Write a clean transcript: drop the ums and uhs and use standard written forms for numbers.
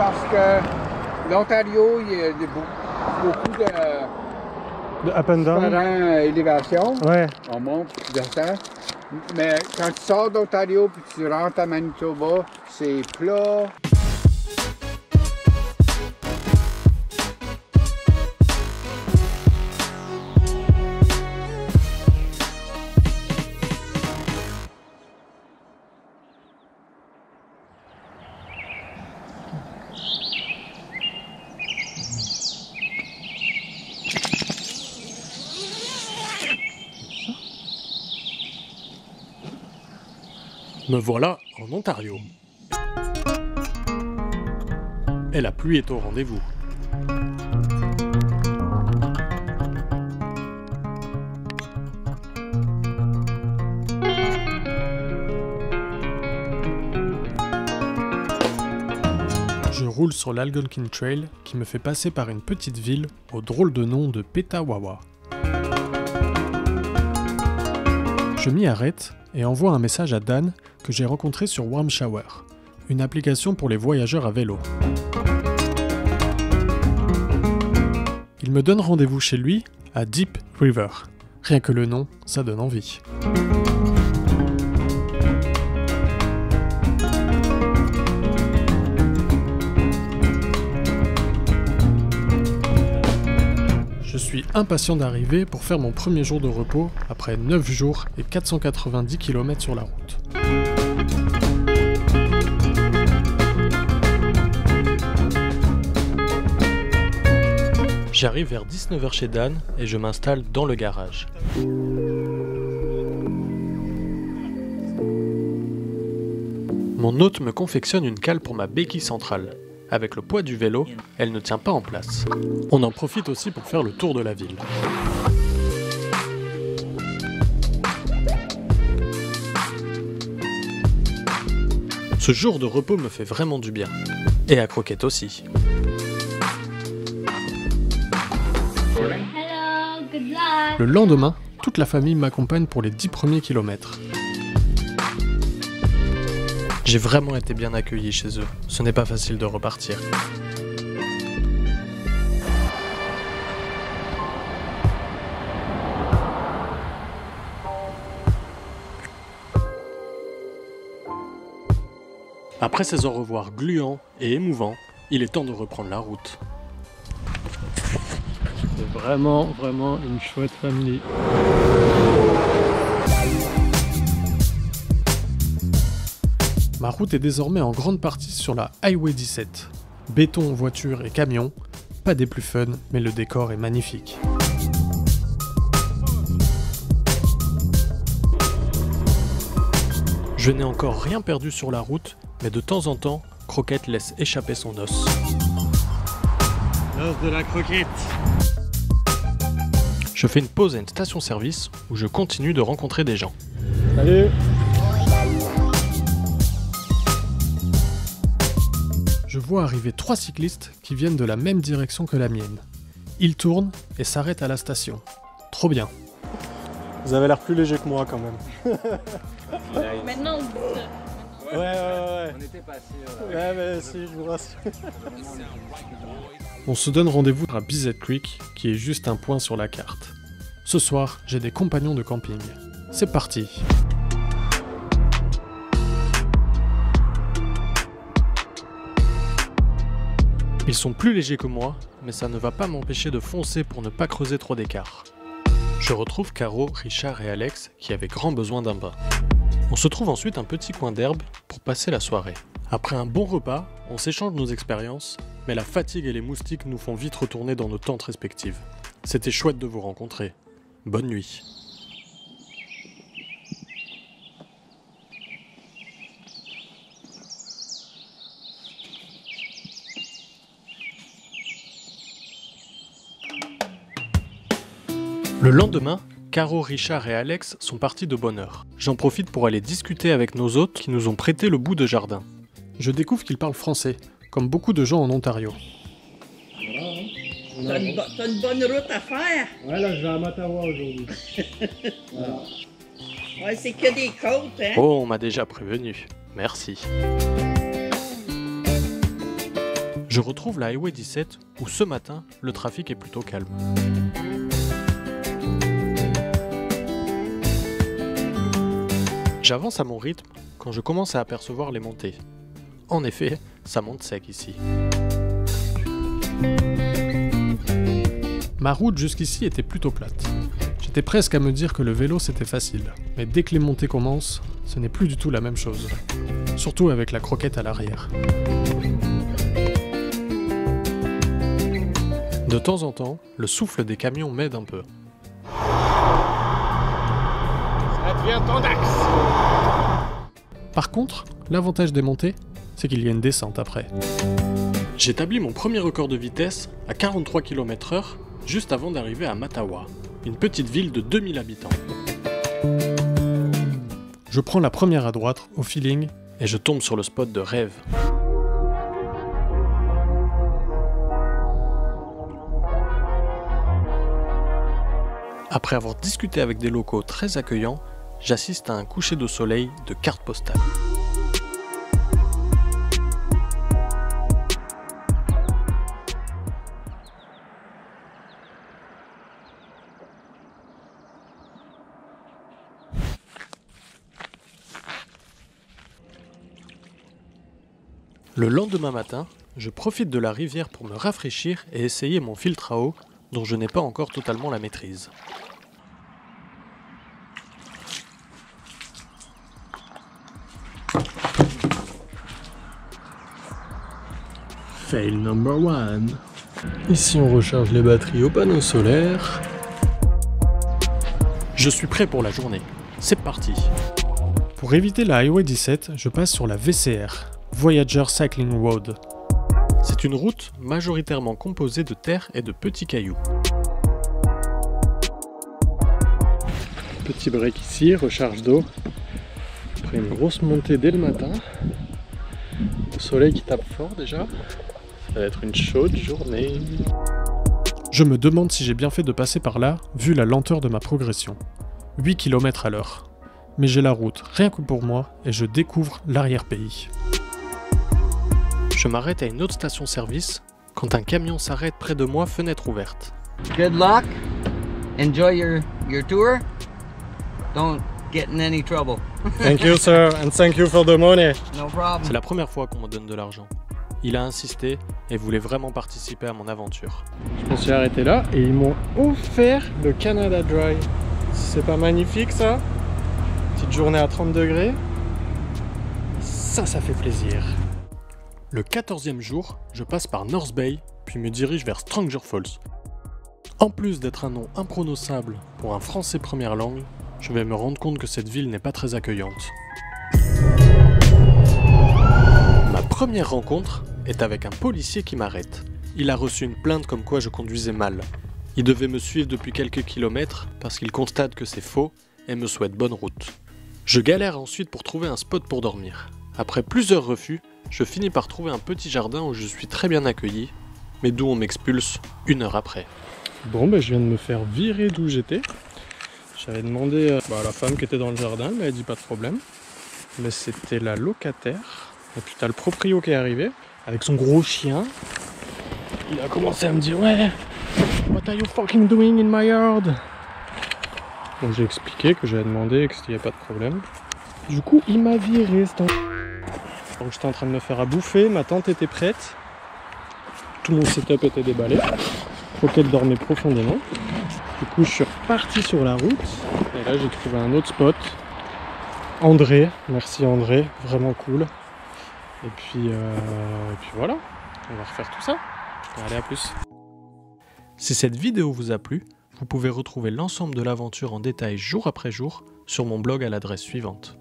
parce que l'Ontario, il y a beaucoup de up and down. différentes élévations. Ouais. On monte, tu descends. Mais quand tu sors d'Ontario puis tu rentres à Manitoba, c'est plat. Me voilà en Ontario. Et la pluie est au rendez-vous. Je roule sur l'Algonquin Trail qui me fait passer par une petite ville au drôle de nom de Petawawa. Je m'y arrête et envoie un message à Dan que j'ai rencontré sur Warm Shower, une application pour les voyageurs à vélo. Il me donne rendez-vous chez lui à Deep River. Rien que le nom, ça donne envie. Je suis impatient d'arriver pour faire mon premier jour de repos après 9 jours et 490 km sur la route. J'arrive vers 19h chez Dan et je m'installe dans le garage. Mon hôte me confectionne une cale pour ma béquille centrale. Avec le poids du vélo, elle ne tient pas en place. On en profite aussi pour faire le tour de la ville. Ce jour de repos me fait vraiment du bien. Et à Croquette aussi. Hello, good luck. Le lendemain, toute la famille m'accompagne pour les 10 premiers kilomètres. J'ai vraiment été bien accueilli chez eux. Ce n'est pas facile de repartir. Après ces au revoir gluants et émouvants, il est temps de reprendre la route. C'est vraiment une chouette famille. Ma route est désormais en grande partie sur la Highway 17. Béton, voitures et camions, pas des plus fun, mais le décor est magnifique. Je n'ai encore rien perdu sur la route, mais de temps en temps, Croquette laisse échapper son os. L'os de la croquette. Je fais une pause à une station-service où je continue de rencontrer des gens. Salut. Je vois arriver 3 cyclistes qui viennent de la même direction que la mienne. Ils tournent et s'arrêtent à la station. Trop bien. Vous avez l'air plus léger que moi quand même. Maintenant, on se dit ça. Ouais. On était passé. Ouais, mais si, je vous rassure. On se donne rendez-vous à Bizet Creek, qui est juste un point sur la carte. Ce soir, j'ai des compagnons de camping. C'est parti. Ils sont plus légers que moi, mais ça ne va pas m'empêcher de foncer pour ne pas creuser trop d'écart. Je retrouve Caro, Richard et Alex qui avaient grand besoin d'un bain. On se trouve ensuite un petit coin d'herbe pour passer la soirée. Après un bon repas, on s'échange nos expériences, mais la fatigue et les moustiques nous font vite retourner dans nos tentes respectives. C'était chouette de vous rencontrer. Bonne nuit. Le lendemain, Caro, Richard et Alex sont partis de bonne heure. J'en profite pour aller discuter avec nos hôtes qui nous ont prêté le bout de jardin. Je découvre qu'ils parlent français, comme beaucoup de gens en Ontario. T'as une bonne route à faire. Ouais, là, je vais à Mattawa aujourd'hui. Voilà. Ouais, c'est que des côtes, hein. Oh, on m'a déjà prévenu. Merci. Je retrouve la Highway 17 où ce matin, le trafic est plutôt calme. J'avance à mon rythme quand je commence à apercevoir les montées. En effet, ça monte sec ici. Ma route jusqu'ici était plutôt plate. J'étais presque à me dire que le vélo c'était facile, mais dès que les montées commencent, ce n'est plus du tout la même chose. Surtout avec la croquette à l'arrière. De temps en temps, le souffle des camions m'aide un peu. Ça devient ton axe. Par contre, l'avantage des montées, c'est qu'il y a une descente après. J'établis mon premier record de vitesse à 43 km/h juste avant d'arriver à Mattawa, une petite ville de 2000 habitants. Je prends la première à droite, au feeling, et je tombe sur le spot de rêve. Après avoir discuté avec des locaux très accueillants, j'assiste à un coucher de soleil de carte postale. Le lendemain matin, je profite de la rivière pour me rafraîchir et essayer mon filtre à eau dont je n'ai pas encore totalement la maîtrise. Fail number 1. Ici on recharge les batteries au panneau solaire. Je suis prêt pour la journée. C'est parti. Pour éviter la Highway 17, je passe sur la VCR, Voyager Cycling Road. C'est une route majoritairement composée de terre et de petits cailloux. Petit break ici, recharge d'eau. Après une grosse montée dès le matin. Le soleil qui tape fort déjà. Ça va être une chaude journée. Je me demande si j'ai bien fait de passer par là, vu la lenteur de ma progression. 8 km à l'heure. Mais j'ai la route rien que pour moi et je découvre l'arrière-pays. Je m'arrête à une autre station-service quand un camion s'arrête près de moi, fenêtre ouverte. Good luck. Enjoy your tour. Don't get in any trouble. Thank you, sir, and thank you for the money. No problem. C'est la première fois qu'on me donne de l'argent. Il a insisté et voulait vraiment participer à mon aventure. Je me suis arrêté là et ils m'ont offert le Canada Dry. C'est pas magnifique ça? Petite journée à 30 degrés. Ça fait plaisir. Le 14e jour, je passe par North Bay, puis me dirige vers Stranger Falls. En plus d'être un nom imprononçable pour un français première langue, je vais me rendre compte que cette ville n'est pas très accueillante. Ma première rencontre est avec un policier qui m'arrête. Il a reçu une plainte comme quoi je conduisais mal. Il devait me suivre depuis quelques kilomètres parce qu'il constate que c'est faux et me souhaite bonne route. Je galère ensuite pour trouver un spot pour dormir. Après plusieurs refus, je finis par trouver un petit jardin où je suis très bien accueilli, mais d'où on m'expulse 1 heure après. Bon, je viens de me faire virer d'où j'étais. J'avais demandé à la femme qui était dans le jardin, elle m'a dit pas de problème. Mais c'était la locataire. Et puis t'as le proprio qui est arrivé, avec son gros chien. Il a commencé à me dire, ouais, what are you fucking doing in my yard? Donc j'ai expliqué que j'avais demandé et qu'il n'y avait pas de problème. Du coup, il m'a viré. Donc j'étais en train de me faire à bouffer, ma tente était prête. Tout mon setup était déballé. Croquette dormait profondément. Du coup, je suis reparti sur la route. Et là, j'ai trouvé un autre spot. André, merci André, vraiment cool. Et puis voilà, on va refaire tout ça. Allez, à plus. Si cette vidéo vous a plu, vous pouvez retrouver l'ensemble de l'aventure en détail jour après jour sur mon blog à l'adresse suivante.